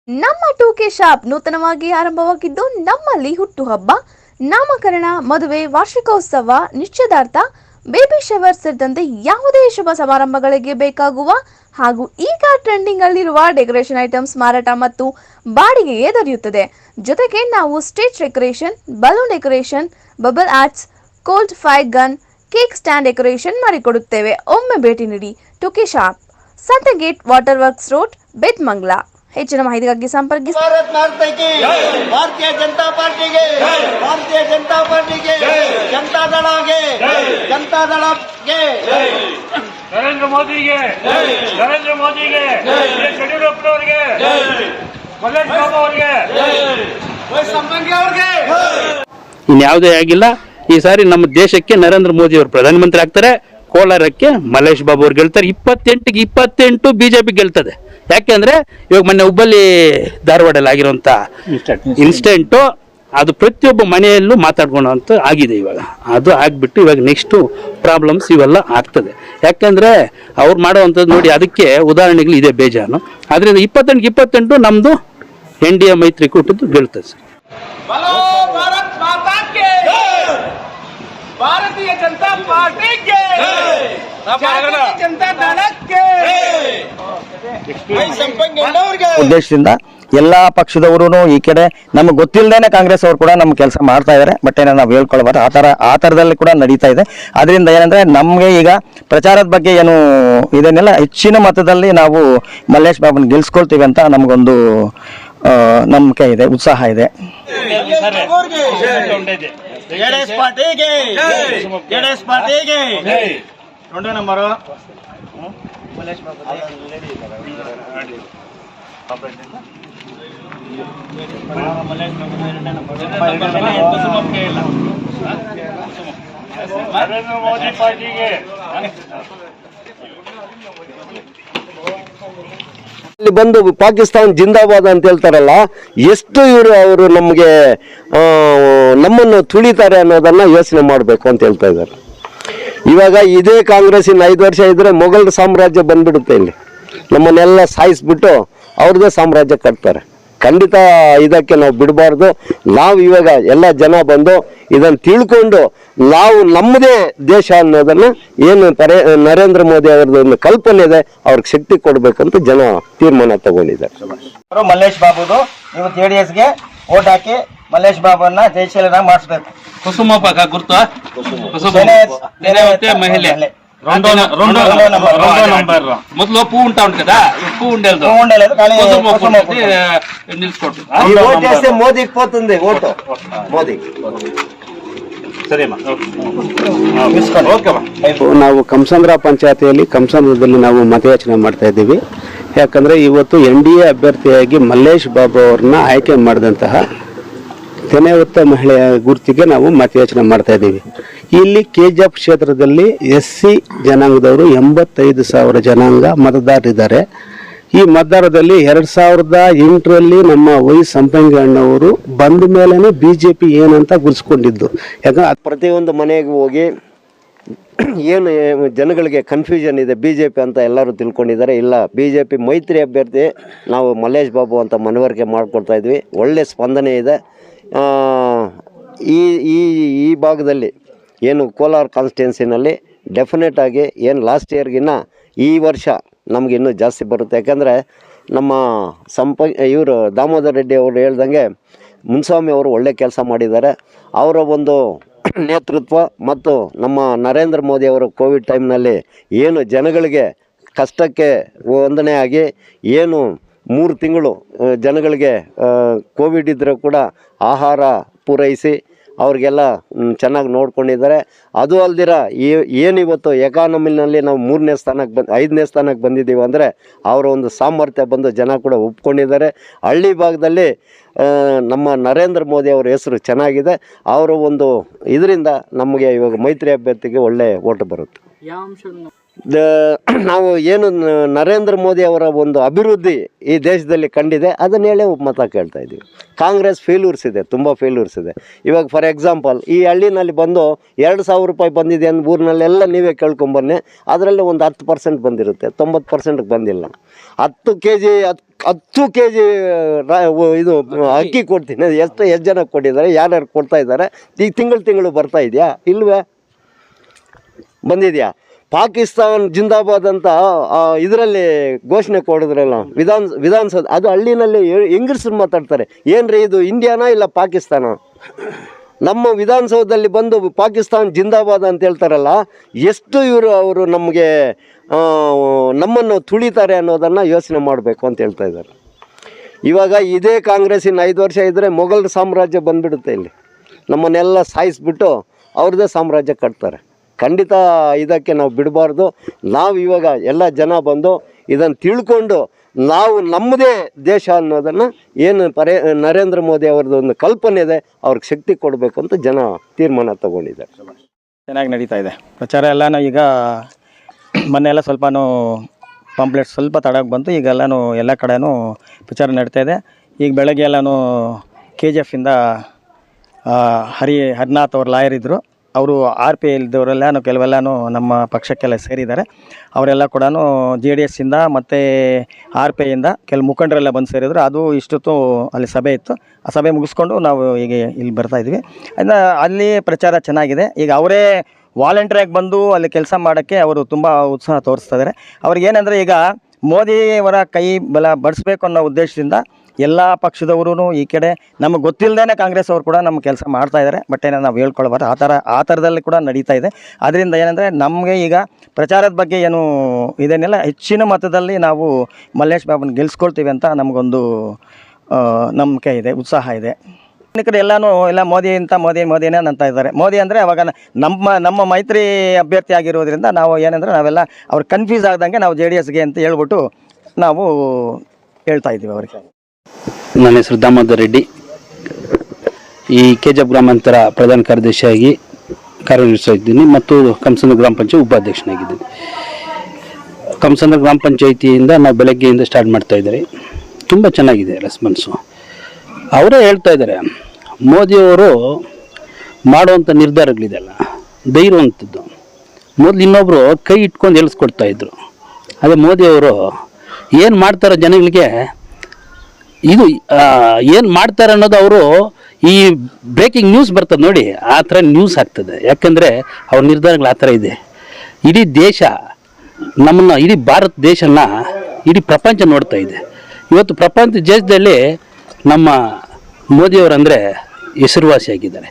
ನಮ್ಮ ಟೂಕೆ ಶಾಪ್ ನೂತನವಾಗಿ ಆರಂಭವಾಗಿದ್ದು ನಮ್ಮಲ್ಲಿ ಹುಟ್ಟುಹಬ್ಬ, ನಾಮಕರಣ, ಮದುವೆ, ವಾರ್ಷಿಕೋತ್ಸವ, ನಿಶ್ಚಿತಾರ್ಥ, ಬೇಬಿ ಶವರ್ ಸೇರಿದಂತೆ ಯಾವುದೇ ಶುಭ ಸಮಾರಂಭಗಳಿಗೆ ಬೇಕಾಗುವ ಹಾಗೂ ಈಗ ಟ್ರೆಂಡಿಂಗ್ ಅಲ್ಲಿರುವ ಡೆಕೋರೇಷನ್ ಐಟಮ್ಸ್ ಮಾರಾಟ ಮತ್ತು ಬಾಡಿಗೆಗೆ ದೊರೆಯುತ್ತದೆ. ಜೊತೆಗೆ ನಾವು stage decoration, balloon decoration, bubble arts, cold fire gun, cake stand decoration ಮಾಡಿಕೊಡುತ್ತೇವೆ. ಒಮ್ಮೆ ಭೇಟಿ ನೀಡಿ. ಟೂಕೆ ಶಾಪ್, ಸಂತಗೇಟ್, ವಾಟರ್ ವರ್ಕ್ಸ್ ರೋಡ್, ಬೇತ್ಮಂಗ್ಲಾ. ಹೆಚ್ಚಿನ ಮಾಹಿತಿಗಾಗಿ ಸಂಪರ್ಕಿಸಿ. ಭಾರತೀಯ ಜನತಾ ಪಾರ್ಟಿಗೆ, ಭಾರತೀಯ ಜನತಾ ಪಾರ್ಟಿಗೆ, ಜನತಾ ದಳಗೆ, ಜನತಾ ದಳಗೆ, ನರೇಂದ್ರ ಮೋದಿಗೆ, ನರೇಂದ್ರ ಮೋದಿಗೆ, ಯಡಿಯೂರಪ್ಪನವರಿಗೆ, ಮಲ್ಲೇಶ್ ಬಾಬು ಅವರಿಗೆ, ಸಂಪಂಗಿ ಅವರಿಗೆ. ಇನ್ಯಾವುದೇ ಆಗಿಲ್ಲ. ಈ ಸಾರಿ ನಮ್ಮ ದೇಶಕ್ಕೆ ನರೇಂದ್ರ ಮೋದಿ ಅವರು ಪ್ರಧಾನಮಂತ್ರಿ ಆಗ್ತಾರೆ. ಕೋಲಾರಕ್ಕೆ ಮಲ್ಲೇಶ್ ಬಾಬು ಅವ್ರು ಗೆಲ್ತಾರೆ. 28ಗೆ 28 ಬಿಜೆಪಿ ಗೆಲ್ತದೆ. ಯಾಕೆಂದ್ರೆ ಇವಾಗ ಮೊನ್ನೆ ಹುಬ್ಬಳ್ಳಿ ಧಾರವಾಡಲ್ಲಿ ಆಗಿರುವಂತ ಇನ್ಸ್ಟೆಂಟು ಅದು ಪ್ರತಿಯೊಬ್ಬ ಮನೆಯಲ್ಲೂ ಮಾತಾಡ್ಕೊಳ್ಳೋಂಥ ಆಗಿದೆ. ಇವಾಗ ಅದು ಆಗ್ಬಿಟ್ಟು ಇವಾಗ ನೆಕ್ಸ್ಟು ಪ್ರಾಬ್ಲಮ್ಸ್ ಇವೆಲ್ಲ ಆಗ್ತದೆ. ಯಾಕೆಂದ್ರೆ ಅವ್ರು ಮಾಡುವಂಥದ್ದು ನೋಡಿ, ಅದಕ್ಕೆ ಉದಾಹರಣೆಗಳು ಇದೆ ಬೇಜಾನು. ಅದರಿಂದ 28ಗೆ 28 ನಮ್ದು NDA ಮೈತ್ರಿಕೂಟದ್ದು ಗೆಲ್ತದೆ ಸರ್. ಭಾರತೀಯ ಜನತಾ ಪಾರ್ಟಿಗೆ, ಜನತಾ ದಳಕ್ಕೆ, ಉದ್ದೇಶದಿಂದ ಎಲ್ಲಾ ಪಕ್ಷದವರು ಈ ಕಡೆ ನಮ್ಗೆ ಗೊತ್ತಿಲ್ಲದೇನೆ ಕಾಂಗ್ರೆಸ್ ಅವರು ಕೂಡ ನಮ್ಮ ಕೆಲಸ ಮಾಡ್ತಾ ಇದ್ದಾರೆ. ಬಟ್ ಏನೋ ನಾವು ಹೇಳ್ಕೊಳ್ಬಾರ್ದು, ಆ ಥರದಲ್ಲಿ ಕೂಡ ನಡೀತಾ ಇದೆ. ಅದರಿಂದ ಏನಂದ್ರೆ ನಮಗೆ ಈಗ ಪ್ರಚಾರದ ಬಗ್ಗೆ ಏನು ಇದನ್ನೆಲ್ಲ ಹೆಚ್ಚಿನ ಮತದಲ್ಲಿ ನಾವು ಮಲ್ಲೇಶ್ ಬಾಬುನ ಗೆಲ್ಸ್ಕೊಳ್ತೀವಿ ಅಂತ ನಮಗೊಂದು ನಂಬಿಕೆ ಇದೆ, ಉತ್ಸಾಹ ಇದೆ. ನಂಬರು ನರೇಂದ್ರ ಮೋದಿ ಪಾರ್ಟಿಗೆ. ಇಲ್ಲಿ ಬಂದು ಪಾಕಿಸ್ತಾನ ಜಿಂದಾಬಾದ್ ಅಂತ ಹೇಳ್ತಾರಲ್ಲ, ಎಷ್ಟು ಅವರು ನಮಗೆ ನಮ್ಮನ್ನು ತುಳಿತಾರೆ ಅನ್ನೋದನ್ನ ಯೋಚನೆ ಮಾಡಬೇಕು ಅಂತ ಹೇಳ್ತಾ ಇದ್ದಾರೆ. ಇವಾಗ ಇದೇ ಕಾಂಗ್ರೆಸ್ ಇನ್ನು 5 ವರ್ಷ ಇದ್ರೆ ಮೊಘಲ್ ಸಾಮ್ರಾಜ್ಯ ಬಂದ್ಬಿಡುತ್ತೆ. ಇಲ್ಲಿ ನಮ್ಮನ್ನೆಲ್ಲ ಸಾಯಿಸ್ಬಿಟ್ಟು ಅವ್ರದ್ದೇ ಸಾಮ್ರಾಜ್ಯ ಕಟ್ತಾರೆ. ಖಂಡಿತ ಇದಕ್ಕೆ ನಾವು ಬಿಡಬಾರ್ದು. ನಾವು ಇವಾಗ ಎಲ್ಲ ಜನ ಬಂದು ಇದನ್ನು ತಿಳ್ಕೊಂಡು ನಾವು ನಮ್ಮದೇ ದೇಶ ಅನ್ನೋದನ್ನ ಏನು ನರೇಂದ್ರ ಮೋದಿ ಅವರದೊಂದು ಕಲ್ಪನೆ ಇದೆ, ಅವ್ರಿಗೆ ಶಕ್ತಿ ಕೊಡ್ಬೇಕಂತ ಜನ ತೀರ್ಮಾನ ತಗೊಂಡಿದ್ದಾರೆ. ಮಲ್ಲೇಶ್ ಬಾಬುದು ನೀವು JDSಗೆ ವೋಟ್ ಹಾಕಿ ಮಲ್ಲೇಶ್ ಬಾಬುನ ಜಯಶೀಲನ ಮಾಡಿಸ್ಬೇಕು. ಕುಸುಮ ಗುರ್ತು ಮಹಿಳೆ ಮೊದಲು ಪೂ ಉಂಟಾ ಉಂಟದ ಪೂ ಉಂಡೆಲ್ದು ನಿಲ್ಸ್ಕೊಟ್ಟು ಮೋದಿಗೆ ಪೋತಂದೆ ಓಟು ಮೋದಿ. ನಾವು ಕಂಸಂದ್ರ ಪಂಚಾಯತಿಯಲ್ಲಿ ಕಂಸಂದ್ರದಲ್ಲಿ ನಾವು ಮತಯಾಚನೆ ಮಾಡ್ತಾ ಇದ್ದೀವಿ. ಯಾಕಂದ್ರೆ ಇವತ್ತು NDA ಅಭ್ಯರ್ಥಿಯಾಗಿ ಮಲ್ಲೇಶ್ ಬಾಬು ಅವ್ರನ್ನ ಆಯ್ಕೆ ಮಾಡಿದಂತಹ ತೆನೆವತ್ತ ಮಹಿಳೆಯ ಗುರುತಿಗೆ ನಾವು ಮತಯಾಚನೆ ಮಾಡ್ತಾ ಇದ್ದೀವಿ. ಇಲ್ಲಿ KGF ಕ್ಷೇತ್ರದಲ್ಲಿ SC ಜನಾಂಗದವರು 85,000 ಜನಾಂಗ ಮತದಾರರಿದ್ದಾರೆ. ಈ ಮತದಾರದಲ್ಲಿ 2008ರಲ್ಲಿ ನಮ್ಮ ವೈ ಸಂಪಂಗಿ ಅಣ್ಣವರು ಬಂದ ಮೇಲೇನೆ BJP ಏನಂತ ಗುರುಸ್ಕೊಂಡಿದ್ದು. ಯಾಕಂದ್ರೆ ಪ್ರತಿಯೊಂದು ಮನೆಗೆ ಹೋಗಿ ಏನು ಜನಗಳಿಗೆ ಕನ್ಫ್ಯೂಷನ್ ಇದೆ BJP ಅಂತ ಎಲ್ಲರೂ ತಿಳ್ಕೊಂಡಿದ್ದಾರೆ. ಇಲ್ಲ, BJP ಮೈತ್ರಿ ಅಭ್ಯರ್ಥಿ ನಾವು ಮಲ್ಲೇಶ್ ಬಾಬು ಅಂತ ಮನವರಿಕೆ ಮಾಡಿಕೊಡ್ತಾ ಇದ್ವಿ. ಒಳ್ಳೆ ಸ್ಪಂದನೆ ಇದೆ. ಈ ಭಾಗದಲ್ಲಿ ಏನು ಕೋಲಾರ ಕಾನ್ಸ್ಟಿಟ್ಯೂನ್ಸಿನಲ್ಲಿ ಡೆಫಿನೆಟ್ ಆಗಿ ಏನು ಲಾಸ್ಟ್ ಇಯರ್ಗಿನ್ನ ಈ ವರ್ಷ ನಮ್ಗೆ ಇನ್ನೂ ಜಾಸ್ತಿ ಬರುತ್ತೆ. ಯಾಕಂದರೆ ನಮ್ಮ ಇವರು ದಾಮೋದರ್ ರೆಡ್ಡಿ ಅವರು ಹೇಳ್ದಂಗೆ ಮುನ್ಸ್ವಾಮಿ ಅವರು ಒಳ್ಳೆ ಕೆಲಸ ಮಾಡಿದ್ದಾರೆ. ಅವರ ಒಂದು ನೇತೃತ್ವ ಮತ್ತು ನಮ್ಮ ನರೇಂದ್ರ ಮೋದಿ ಅವರು ಕೋವಿಡ್ ಟೈಮ್ನಲ್ಲಿ ಏನು ಜನಗಳಿಗೆ ಕಷ್ಟಕ್ಕೆ ವಂದನೆ ಆಗಿ ಏನು 3 ತಿಂಗಳು ಜನಗಳಿಗೆ ಕೋವಿಡ್ ಇದ್ದರೂ ಕೂಡ ಆಹಾರ ಪೂರೈಸಿ ಅವ್ರಿಗೆಲ್ಲ ಚೆನ್ನಾಗಿ ನೋಡ್ಕೊಂಡಿದ್ದಾರೆ. ಅದು ಅಲ್ದಿರ ಏನಿವತ್ತು ಎಕಾನಮಿನಲ್ಲಿ ನಾವು 3ನೇ ಸ್ಥಾನಕ್ಕೆ 5ನೇ ಸ್ಥಾನಕ್ಕೆ ಬಂದಿದ್ದೀವಿ ಅಂದರೆ ಅವರ ಒಂದು ಸಾಮರ್ಥ್ಯ ಬಂದು ಜನ ಕೂಡ ಒಪ್ಕೊಂಡಿದ್ದಾರೆ. ಹಳ್ಳಿ ಭಾಗದಲ್ಲಿ ನಮ್ಮ ನರೇಂದ್ರ ಮೋದಿ ಅವರ ಹೆಸರು ಚೆನ್ನಾಗಿದೆ. ಅವರ ಒಂದು ಇದರಿಂದ ನಮಗೆ ಇವಾಗ ಮೈತ್ರಿ ಅಭ್ಯರ್ಥಿಗೆ ಒಳ್ಳೆ ಓಟು ಬರುತ್ತೆ. ನಾವು ಏನು ನರೇಂದ್ರ ಮೋದಿ ಅವರ ಒಂದು ಅಭಿವೃದ್ಧಿ ಈ ದೇಶದಲ್ಲಿ ಕಂಡಿದೆ ಅದನ್ನ ಹೇಳೇ ಮತ ಕೇಳ್ತಾ ಇದ್ದೀವಿ. ಕಾಂಗ್ರೆಸ್ ಫೇಲ್ಯೂರ್ಸ್ ಇದೆ, ತುಂಬ ಫೇಲ್ಯೂರ್ಸ್ ಇದೆ. ಇವಾಗ ಫಾರ್ ಎಕ್ಸಾಂಪಲ್ ಈ ಹಳ್ಳಿನಲ್ಲಿ ಬಂದು 2,000 ರೂಪಾಯಿ ಬಂದಿದೆ ಅಂತ ಊರಿನಲ್ಲೆಲ್ಲ ನೀವೇ ಕೇಳ್ಕೊಂಬನ್ನಿ, ಅದರಲ್ಲಿ ಒಂದು 10% ಬಂದಿರುತ್ತೆ, 90% ಬಂದಿಲ್ಲ. 10 kg ಇದು ಅಕ್ಕಿ ಕೊಡ್ತೀನಿ, ಎಷ್ಟು ಜನಕ್ಕೆ ಕೊಟ್ಟಿದ್ದಾರೆ, ಯಾರ್ಯಾರು ಕೊಡ್ತಾ ಇದ್ದಾರೆ, ಈಗ ತಿಂಗಳು ಬರ್ತಾ ಇದೆಯಾ ಇಲ್ವೇ? ಬಂದಿದೆಯಾ? ಪಾಕಿಸ್ತಾನ್ ಜಿಂದಾಬಾದ್ ಅಂತ ಇದರಲ್ಲಿ ಘೋಷಣೆ ಕೊಡಿದ್ರಲ್ಲ ವಿಧಾನಸೌಧ, ಅದು ಹಳ್ಳಿನಲ್ಲಿ ಹೆಂಗಸರು ಮಾತಾಡ್ತಾರೆ, ಏನ್ರಿ ಇದು ಇಂಡಿಯಾನಾ ಇಲ್ಲ ಪಾಕಿಸ್ತಾನ? ನಮ್ಮ ವಿಧಾನಸೌಧದಲ್ಲಿ ಬಂದು ಪಾಕಿಸ್ತಾನ್ ಜಿಂದಾಬಾದ್ ಅಂತ ಹೇಳ್ತಾರಲ್ಲ, ಎಷ್ಟು ಅವರು ನಮಗೆ ನಮ್ಮನ್ನು ತುಳಿತಾರೆ ಅನ್ನೋದನ್ನು ಯೋಚನೆ ಮಾಡಬೇಕು ಅಂತ ಹೇಳ್ತಾ ಇದ್ದಾರೆ. ಇವಾಗ ಇದೇ ಕಾಂಗ್ರೆಸ್ಸಿನ 5 ವರ್ಷ ಇದ್ದರೆ ಮೊಘಲ್ ಸಾಮ್ರಾಜ್ಯ ಬಂದುಬಿಡುತ್ತೆ, ಇಲ್ಲಿ ನಮ್ಮನ್ನೆಲ್ಲ ಸಾಯಿಸ್ಬಿಟ್ಟು ಅವ್ರದ್ದೇ ಸಾಮ್ರಾಜ್ಯ ಕಟ್ತಾರೆ. ಖಂಡಿತ ಇದಕ್ಕೆ ನಾವು ಬಿಡಬಾರ್ದು. ನಾವು ಇವಾಗ ಎಲ್ಲ ಜನ ಬಂದು ಇದನ್ನು ತಿಳ್ಕೊಂಡು ನಾವು ನಮ್ಮದೇ ದೇಶ ಅನ್ನೋದನ್ನು ಏನು ನರೇಂದ್ರ ಮೋದಿ ಅವ್ರದ್ದು ಒಂದು ಕಲ್ಪನೆ ಇದೆ, ಅವ್ರಿಗೆ ಶಕ್ತಿ ಕೊಡಬೇಕು ಅಂತ ಜನ ತೀರ್ಮಾನ ತಗೊಂಡಿದ್ದಾರೆ. ಚೆನ್ನಾಗಿ ನಡೀತಾ ಇದೆ ಪ್ರಚಾರ ಎಲ್ಲನೂ. ಈಗ ಮೊನ್ನೆ ಎಲ್ಲ ಸ್ವಲ್ಪನೂ ಪಾಂಪ್ಲೆಟ್ ಸ್ವಲ್ಪ ತಡಕ್ಕೆ ಬಂತು, ಈಗ ಎಲ್ಲ ಕಡೆನೂ ಪ್ರಚಾರ ನಡೀತಾ ಇದೆ. ಈಗ ಬೆಳಗ್ಗೆ ಎಲ್ಲನೂ KGF ಇಂದ ಹರಿನಾಥ್ ಅವ್ರು ಲಾಯರ್ ಇದ್ದರು, ಅವರು RP ಇಲ್ದವರೆಲ್ಲನೂ ಕೆಲವೆಲ್ಲನೂ ನಮ್ಮ ಪಕ್ಷಕ್ಕೆಲ್ಲ ಸೇರಿದ್ದಾರೆ. ಅವರೆಲ್ಲ ಕೂಡ JDS ಇಂದ ಮತ್ತು RP ಇಂದ ಕೆಲವು ಮುಖಂಡರೆಲ್ಲ ಬಂದು ಸೇರಿದ್ರು. ಅದು ಇಷ್ಟೊತ್ತು ಅಲ್ಲಿ ಸಭೆ ಇತ್ತು, ಆ ಸಭೆ ಮುಗಿಸ್ಕೊಂಡು ನಾವು ಈಗ ಇಲ್ಲಿ ಬರ್ತಾಯಿದ್ವಿ. ಅಲ್ಲಿ ಪ್ರಚಾರ ಚೆನ್ನಾಗಿದೆ. ಈಗ ಅವರೇ ವಾಲಂಟ್ರಿಯಾಗಿ ಬಂದು ಅಲ್ಲಿ ಕೆಲಸ ಮಾಡೋಕ್ಕೆ ಅವರು ತುಂಬ ಉತ್ಸಾಹ ತೋರಿಸ್ತಾ ಇದ್ದಾರೆ. ಅವ್ರಿಗೇನೆಂದರೆ ಈಗ ಮೋದಿಯವರ ಕೈ ಬಲ ಬಡಿಸ್ಬೇಕು ಅನ್ನೋ ಉದ್ದೇಶದಿಂದ ಎಲ್ಲ ಪಕ್ಷದವರು ಈ ಕಡೆ ನಮಗೆ ಗೊತ್ತಿಲ್ಲದೇ ಕಾಂಗ್ರೆಸ್ ಅವರು ಕೂಡ ನಮ್ಮ ಕೆಲಸ ಮಾಡ್ತಾಯಿದ್ದಾರೆ. ಬಟ್ ಏನೋ ನಾವು ಹೇಳ್ಕೊಳ್ಬಾರ್ದು, ಆ ಥರದಲ್ಲಿ ಕೂಡ ನಡೀತಾ ಇದೆ. ಅದರಿಂದ ಏನಂದರೆ ನಮಗೆ ಈಗ ಪ್ರಚಾರದ ಬಗ್ಗೆ ಏನು ಇದೇನಿಲ್ಲ, ಹೆಚ್ಚಿನ ಮತದಲ್ಲಿ ನಾವು ಮಲ್ಲೇಶ್ ಬಾಬುನ ಗೆಲ್ಸ್ಕೊಳ್ತೀವಿ ಅಂತ ನಮಗೊಂದು ನಂಬಿಕೆ ಇದೆ, ಉತ್ಸಾಹ ಇದೆ. ಈ ಕಡೆ ಎಲ್ಲ ಮೋದಿನೇ ಅಂತ ಇದ್ದಾರೆ. ಮೋದಿ ಅಂದರೆ ಅವಾಗ ನಮ್ಮ ಮೈತ್ರಿ ಅಭ್ಯರ್ಥಿ ಆಗಿರೋದ್ರಿಂದ ನಾವು ಏನಂದರೆ ನಾವೆಲ್ಲ ಅವ್ರು ಕನ್ಫ್ಯೂಸ್ ಆಗ್ದಂಗೆ ನಾವು JDSಗೆ ಅಂತ ಹೇಳ್ಬಿಟ್ಟು ನಾವು ಹೇಳ್ತಾ ಇದ್ದೀವಿ ಅವರಿಗೆ. ನನ್ನ ಹೆಸರು ದಾಮೋದರ್ ರೆಡ್ಡಿ. ಈ KGF ಗ್ರಾಮಾಂತರ ಪ್ರಧಾನ ಕಾರ್ಯದರ್ಶಿಯಾಗಿ ಕಾರ್ಯನಿರ್ವಹಿಸಿದ್ದೀನಿ ಮತ್ತು ಕಂಸಂದ್ರ ಗ್ರಾಮ ಪಂಚಾಯತ್ ಉಪಾಧ್ಯಕ್ಷನಾಗಿದ್ದೀನಿ. ಕಂಸಂದ್ರ ಗ್ರಾಮ ಪಂಚಾಯಿತಿಯಿಂದ ನಾವು ಬೆಳಗ್ಗೆಯಿಂದ ಸ್ಟಾರ್ಟ್ ಮಾಡ್ತಾ ಇದ್ದಾರೆ. ತುಂಬ ಚೆನ್ನಾಗಿದೆ ರೆಸ್ಪಾನ್ಸು. ಅವರೇ ಹೇಳ್ತಾ ಇದ್ದಾರೆ, ಮೋದಿಯವರು ಮಾಡುವಂಥ ನಿರ್ಧಾರಗಳಿದೆಯಲ್ಲ ಧೈರ್ಯವಂಥದ್ದು. ಮೊದಲು ಇನ್ನೊಬ್ಬರು ಕೈ ಇಟ್ಕೊಂಡು ಹೇಳಿಸ್ಕೊಡ್ತಾ ಇದ್ರು. ಅದೇ ಮೋದಿಯವರು ಏನು ಮಾಡ್ತಾರೋ ಜನಗಳಿಗೆ ಇದು ಏನು ಮಾಡ್ತಾರೆ ಅನ್ನೋದು ಅವರು ಈ ಬ್ರೇಕಿಂಗ್ ನ್ಯೂಸ್ ಬರ್ತದೆ ನೋಡಿ, ಆ ಥರ ನ್ಯೂಸ್ ಆಗ್ತದೆ. ಯಾಕಂದರೆ ಅವ್ರ ನಿರ್ಧಾರಗಳು ಆ ಥರ ಇದೆ. ಇಡೀ ದೇಶ ನಮ್ಮನ್ನು, ಇಡೀ ಭಾರತ ದೇಶನ ಇಡೀ ಪ್ರಪಂಚ ನೋಡ್ತಾ ಇದೆ. ಇವತ್ತು ಪ್ರಪಂಚ ದೇಶದಲ್ಲಿ ನಮ್ಮ ಮೋದಿಯವರಂದರೆ ಹೆಸರುವಾಸಿಯಾಗಿದ್ದಾರೆ.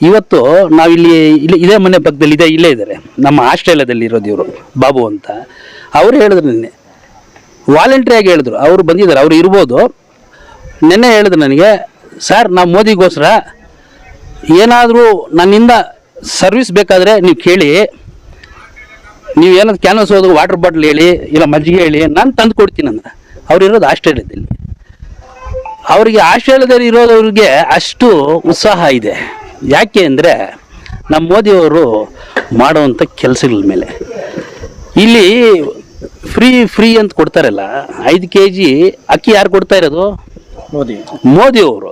ಇವತ್ತು ನಾವಿಲ್ಲಿ ಇದೇ ಮನೆ ಪಕ್ಕದಲ್ಲಿ ಇಲ್ಲೇ ಇದ್ದಾರೆ, ನಮ್ಮ ಆಸ್ಟ್ರೇಲಿಯಾದಲ್ಲಿ ಇರೋದು ಇವರು ಬಾಬು ಅಂತ. ಅವರು ಹೇಳಿದ್ರು ನಿನ್ನೆ ವಾಲಂಟ್ರಿಯಾಗಿ ಹೇಳಿದ್ರು, ಅವರು ಬಂದಿದ್ದಾರೆ, ಅವರು ಇರ್ಬೋದು. ನಿನ್ನೆ ಹೇಳಿದ್ರು ನನಗೆ, ಸರ್ ನಾವು ಮೋದಿಗೋಸ್ಕರ ಏನಾದರೂ ನನ್ನಿಂದ ಸರ್ವಿಸ್ ಬೇಕಾದರೆ ನೀವು ಕೇಳಿ, ನೀವು ಏನಾದ್ರು ಕ್ಯಾನ್ವಸ್ ಹೋದ್ರೆ ವಾಟರ್ ಬಾಟ್ಲ್ ಹೇಳಿ, ಇಲ್ಲ ಮಜ್ಜಿಗೆ ಹೇಳಿ, ನಾನು ತಂದು ಕೊಡ್ತೀನಿ ಅಂದ್ರೆ. ಅವ್ರು ಇರೋದು ಆಸ್ಟ್ರೇಲಿಯಾದಲ್ಲಿ. ಅವರಿಗೆ ಆಸ್ಟ್ರೇಲಿಯಾದಲ್ಲಿ ಇರೋದವ್ರಿಗೆ ಅಷ್ಟು ಉತ್ಸಾಹ ಇದೆ. ಯಾಕೆ ಅಂದರೆ ನಮ್ಮ ಮೋದಿಯವರು ಮಾಡುವಂಥ ಕೆಲಸಗಳ ಮೇಲೆ. ಇಲ್ಲಿ ಫ್ರೀ ಅಂತ ಕೊಡ್ತಾರಲ್ಲ, 5 kg ಅಕ್ಕಿ ಯಾರು ಕೊಡ್ತಾ ಇರೋದು? ಮೋದಿಯವರು.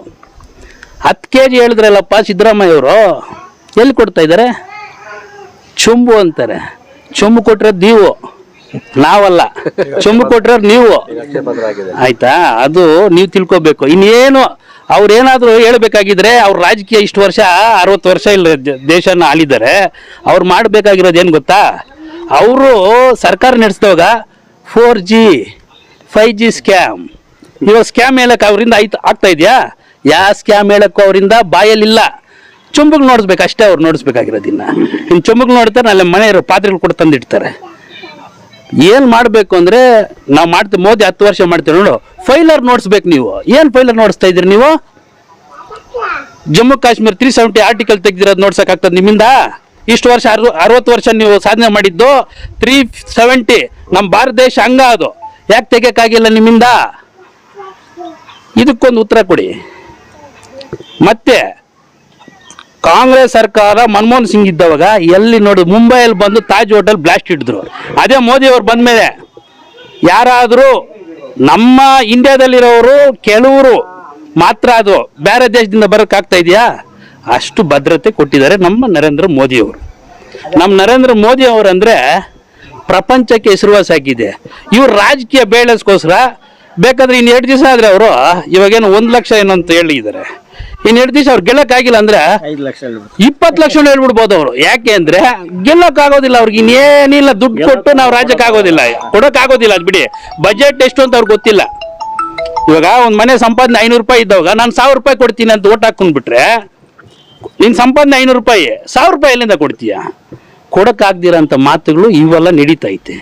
10 kg ಹೇಳಿದ್ರಲ್ಲಪ್ಪ ಸಿದ್ದರಾಮಯ್ಯವರು, ಎಲ್ಲಿ ಕೊಡ್ತಾ ಇದ್ದಾರೆ? ಚೊಂಬು ಅಂತಾರೆ. ಚೊಂಬು ಕೊಟ್ಟಿರೋದು ನೀವು, ನಾವಲ್ಲ. ಚೊಂಬು ಕೊಟ್ಟಿರೋರು ನೀವು, ಆಯ್ತಾ? ಅದು ನೀವು ತಿಳ್ಕೊಬೇಕು. ಇನ್ನೇನು ಅವ್ರೇನಾದರೂ ಹೇಳ್ಬೇಕಾಗಿದ್ರೆ, ಅವ್ರ ರಾಜಕೀಯ ಇಷ್ಟು ವರ್ಷ 60 ವರ್ಷ ಇಲ್ಲ ದೇಶನ ಆಳಿದ್ದಾರೆ. ಅವ್ರು ಮಾಡಬೇಕಾಗಿರೋದು ಏನು ಗೊತ್ತಾ? ಅವರು ಸರ್ಕಾರ ನಡೆಸಿದಾಗ 4G 5G ಸ್ಕ್ಯಾಮ್, ಇವಾಗ ಸ್ಕ್ಯಾಮ್ ಹೇಳಕ್ಕೆ ಅವರಿಂದ ಆಗ್ತಾ ಇದೆಯಾ? ಯಾವ ಸ್ಕ್ಯಾಮ್ ಹೇಳಕ್ಕೂ ಅವರಿಂದ ಬಾಯಲ್ಲಿಲ್ಲ. ಚೊಂಬುಗೆ ನೋಡಿಸ್ಬೇಕು ಅಷ್ಟೇ, ಅವ್ರು ನೋಡಿಸ್ಬೇಕಾಗಿರೋದಿನ್ನ. ಇನ್ನು ಚೊಂಬುಗೆ ನೋಡ್ತಾರೆ, ಅಲ್ಲಿ ಮನೆ ಇರೋ ಪಾತ್ರೆಗಳು ಕೂಡ ತಂದಿಡ್ತಾರೆ. ಏನು ಮಾಡಬೇಕು ಅಂದರೆ ನಾವು ಮಾಡ್ತೀವಿ. ಮೋದಿ 10 ವರ್ಷ ಮಾಡ್ತೀವಿ ನೋಡು, ಫೈಲರ್ ನೋಡಿಸ್ಬೇಕು. ನೀವು ಏನು ಫೈಲರ್ ನೋಡಿಸ್ತಾ ಇದ್ದೀರಿ? ನೀವು ಜಮ್ಮು ಕಾಶ್ಮೀರ 370 ಆರ್ಟಿಕಲ್ ತೆಗೆದಿರೋದು ನೋಡ್ಸೋಕ್ಕಾಗ್ತದೆ ನಿಮ್ಮಿಂದ? ಇಷ್ಟು ವರ್ಷ 60 ವರ್ಷ ನೀವು ಸಾಧನೆ ಮಾಡಿದ್ದು 370. ನಮ್ಮ ಭಾರತ ದೇಶ ಹಂಗ, ಅದು ಯಾಕೆ ತೆಗಿಯೋಕ್ಕಾಗಿಲ್ಲ ನಿಮ್ಮಿಂದ? ಇದಕ್ಕೊಂದು ಉತ್ತರ ಕೊಡಿ. ಮತ್ತೆ ಕಾಂಗ್ರೆಸ್ ಸರ್ಕಾರ ಮನಮೋಹನ್ ಸಿಂಗ್ ಇದ್ದವಾಗ ಎಲ್ಲಿ ನೋಡಿ ಮುಂಬೈಯಲ್ಲಿ ಬಂದು ತಾಜ್ ಹೋಟೆಲ್ ಬ್ಲಾಸ್ಟ್ ಹಿಡಿದ್ರು. ಅದೇ ಮೋದಿ ಅವ್ರು ಬಂದ್ಮೇಲೆ ಯಾರಾದರೂ ನಮ್ಮ ಇಂಡಿಯಾದಲ್ಲಿರೋರು ಕೆಲವರು ಮಾತ್ರ ಅದು ಬೇರೆ ದೇಶದಿಂದ ಬರೋಕ್ಕಾಗ್ತಾ ಇದೆಯಾ? ಅಷ್ಟು ಭದ್ರತೆ ಕೊಟ್ಟಿದ್ದಾರೆ ನಮ್ಮ ನರೇಂದ್ರ ಮೋದಿ ಅವರು. ನಮ್ಮ ನರೇಂದ್ರ ಮೋದಿ ಅವರಂದ್ರೆ ಪ್ರಪಂಚಕ್ಕೆ ಹೆಸರುವಾಸಾಗಿದೆ. ಇವ್ರು ರಾಜಕೀಯ ಬೇಳೆಸ್ಕೋಸ್ಕರ ಬೇಕಾದ್ರೆ ಇನ್ನು 2 ದಿವಸ ಆದರೆ ಅವರು ಇವಾಗೇನು 1 ಲಕ್ಷ ಏನು ಅಂತ ಹೇಳಿದ್ದಾರೆ. ಇನ್ನು 2 ದಿವಸ ಅವ್ರು ಗೆಲ್ಲಕ್ಕಾಗಿಲ್ಲ ಅಂದ್ರೆ 5 ಲಕ್ಷ 20 ಲಕ್ಷ ಹೇಳ್ಬಿಡ್ಬೋದು ಅವರು. ಯಾಕೆ ಅಂದ್ರೆ ಗೆಲ್ಲಕ್ಕಾಗೋದಿಲ್ಲ ಅವ್ರಿಗೆ, ಇನ್ನೇನಿಲ್ಲ ದುಡ್ಡು ಕೊಟ್ಟು ನಾವು ರಾಜ್ಯಕ್ಕೆ ಆಗೋದಿಲ್ಲ, ಕೊಡೋಕ್ಕಾಗೋದಿಲ್ಲ. ಅದು ಬಿಡಿ, ಬಜೆಟ್ ಎಷ್ಟು ಅಂತ ಅವ್ರಿಗೆ ಗೊತ್ತಿಲ್ಲ. ಇವಾಗ ಒಂದು ಮನೆ ಸಂಪಾದನೆ 500 ರೂಪಾಯಿ ಇದ್ದವಾಗ ನಾನು 1000 ರೂಪಾಯಿ ಕೊಡ್ತೀನಿ ಅಂತ ಓಟ್ ಹಾಕೊಂಡ್ಬಿಟ್ರೆ ನಿನ್ನ ಸಂಪಾದನೆ 500 ರೂಪಾಯಿ, 1000 ರೂಪಾಯಿ ಎಲ್ಲಿಂದ ಕೊಡ್ತೀಯ? ಕೊಡೋಕ್ಕಾಗ್ದಿರೋಂಥ ಮಾತುಗಳು ಇವೆಲ್ಲ ನಡೀತೈತೆ.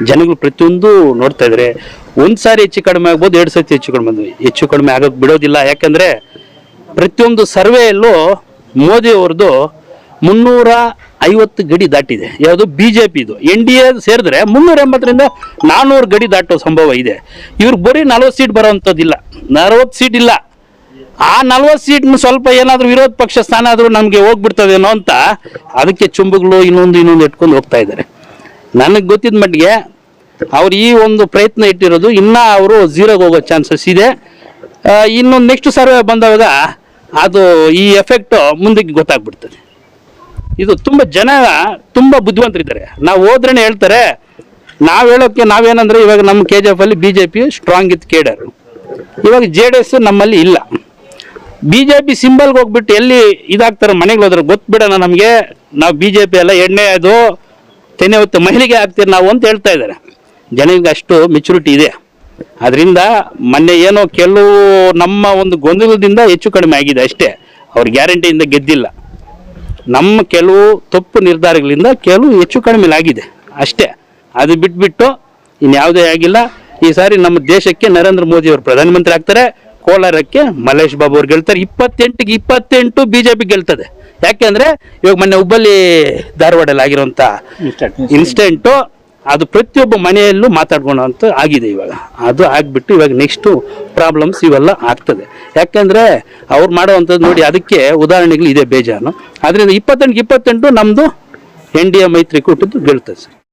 ಜನಗಳು ಪ್ರತಿಯೊಂದು ನೋಡ್ತಾ ಇದ್ದಾರೆ. ಒಂದು ಸಾರಿ ಹೆಚ್ಚು ಕಡಿಮೆ ಆಗ್ಬೋದು, 2 ಸತಿ ಹೆಚ್ಚು ಕಡಿಮೆ ಆಗೋಕ್ಕೆ ಬಿಡೋದಿಲ್ಲ. ಯಾಕಂದರೆ ಪ್ರತಿಯೊಂದು ಸರ್ವೆಯಲ್ಲೂ ಮೋದಿ ಅವ್ರದ್ದು 350 ಗಡಿ ದಾಟಿದೆ. ಯಾವುದು BJPದು. NDA ಸೇರಿದ್ರೆ 380ರಿಂದ 400 ಗಡಿ ದಾಟೋ ಸಂಭವ ಇದೆ. ಇವ್ರಿಗೆ ಬರೀ 40 ಸೀಟ್ ಬರೋವಂಥದ್ದಿಲ್ಲ, 40 ಸೀಟ್ ಇಲ್ಲ. ಆ 40 ಸೀಟ್ನ ಸ್ವಲ್ಪ ಏನಾದರೂ ವಿರೋಧ ಪಕ್ಷ ಸ್ಥಾನ ಆದರೂ ನಮಗೆ ಹೋಗ್ಬಿಡ್ತದೇನೋ ಅಂತ ಅದಕ್ಕೆ ಚುಂಬುಗಳು ಇನ್ನೊಂದು ಇಟ್ಕೊಂಡು ಹೋಗ್ತಾ ಇದ್ದಾರೆ. ನನಗೆ ಗೊತ್ತಿದ್ದ ಮಟ್ಟಿಗೆ ಅವ್ರು ಈ ಒಂದು ಪ್ರಯತ್ನ ಇಟ್ಟಿರೋದು, ಇನ್ನೂ ಅವರು ಝೀರೋಗೆ ಹೋಗೋ ಚಾನ್ಸಸ್ ಇದೆ. ಇನ್ನೊಂದು ನೆಕ್ಸ್ಟ್ ಸರ್ವೆ ಬಂದಾಗ ಅದು ಈ ಎಫೆಕ್ಟು ಮುಂದಕ್ಕೆ ಗೊತ್ತಾಗ್ಬಿಡ್ತದೆ. ಇದು ತುಂಬ ಜನ ತುಂಬ ಬುದ್ಧಿವಂತರಿದ್ದಾರೆ. ನಾವು ಹೋದ್ರೇ ಹೇಳ್ತಾರೆ. ನಾವು ಹೇಳೋಕ್ಕೆ ನಾವೇನಂದ್ರೆ ಇವಾಗ ನಮ್ಮ KGF ಅಲ್ಲಿ BJP ಸ್ಟ್ರಾಂಗ್ ಇತ್ತು ಕೇಡರ್. ಇವಾಗ JDS ನಮ್ಮಲ್ಲಿ ಇಲ್ಲ. BJP ಸಿಂಬಲ್ಗೆ ಹೋಗ್ಬಿಟ್ಟು ಎಲ್ಲಿ ಇದಾಗ್ತಾರೆ ಮನೆಗೆ ಹೋದ್ರೆ ಗೊತ್ತುಬಿಡೋಣ ನಮಗೆ, ನಾವು BJP ಎಲ್ಲ ಎಣ್ಣೆ ಅದು ತೆನೆ ಹೊತ್ತು ಮಹಿಳೆಗೆ ಹಾಕ್ತೀರಿ ನಾವು ಅಂತ ಹೇಳ್ತಾ ಇದ್ದಾರೆ. ಜನರಿಗೆ ಅಷ್ಟು ಮೆಚುರಿಟಿ ಇದೆ. ಅದರಿಂದ ಮೊನ್ನೆ ಏನೋ ಕೆಲವು ನಮ್ಮ ಒಂದು ಗೊಂದಲದಿಂದ ಹೆಚ್ಚು ಕಡಿಮೆ ಆಗಿದೆ ಅಷ್ಟೇ. ಅವ್ರ ಗ್ಯಾರಂಟಿಯಿಂದ ಗೆದ್ದಿಲ್ಲ. ನಮ್ಮ ಕೆಲವು ತಪ್ಪು ನಿರ್ಧಾರಗಳಿಂದ ಕೆಲವು ಹೆಚ್ಚು ಕಡಿಮೆ ಆಗಿದೆ ಅಷ್ಟೇ. ಅದು ಬಿಟ್ಬಿಟ್ಟು ಇನ್ಯಾವುದೇ ಆಗಿಲ್ಲ. ಈ ಸಾರಿ ನಮ್ಮ ದೇಶಕ್ಕೆ ನರೇಂದ್ರ ಮೋದಿ ಅವರು ಪ್ರಧಾನಮಂತ್ರಿ ಆಗ್ತಾರೆ. ಕೋಲಾರಕ್ಕೆ ಮಲ್ಲೇಶ್ ಬಾಬು ಅವ್ರು ಗೆಲ್ತಾರೆ. 28ಗೆ 28 BJP ಗೆಲ್ತದೆ. ಯಾಕೆಂದ್ರೆ ಇವಾಗ ಮೊನ್ನೆ ಹುಬ್ಬಳ್ಳಿ ಧಾರವಾಡಲ್ಲಿ ಆಗಿರೋಂಥ ಇನ್ಸ್ಟೆಂಟು ಅದು ಪ್ರತಿಯೊಬ್ಬ ಮನೆಯಲ್ಲೂ ಮಾತಾಡ್ಕೊಳ್ಳೋಂಥ ಆಗಿದೆ. ಇವಾಗ ಅದು ಆಗಿಬಿಟ್ಟು ಇವಾಗ ನೆಕ್ಸ್ಟು ಪ್ರಾಬ್ಲಮ್ಸ್ ಇವೆಲ್ಲ ಆಗ್ತದೆ. ಯಾಕೆಂದರೆ ಅವ್ರು ಮಾಡುವಂಥದ್ದು ನೋಡಿ, ಅದಕ್ಕೆ ಉದಾಹರಣೆಗಳು ಇದೆ ಬೇಜಾನು. ಅದರಿಂದ 28ಗೆ 28 ನಮ್ಮದು NDA ಮೈತ್ರಿಕೂಟದ್ದು ಗೆಲ್ತದೆ ಸರ್.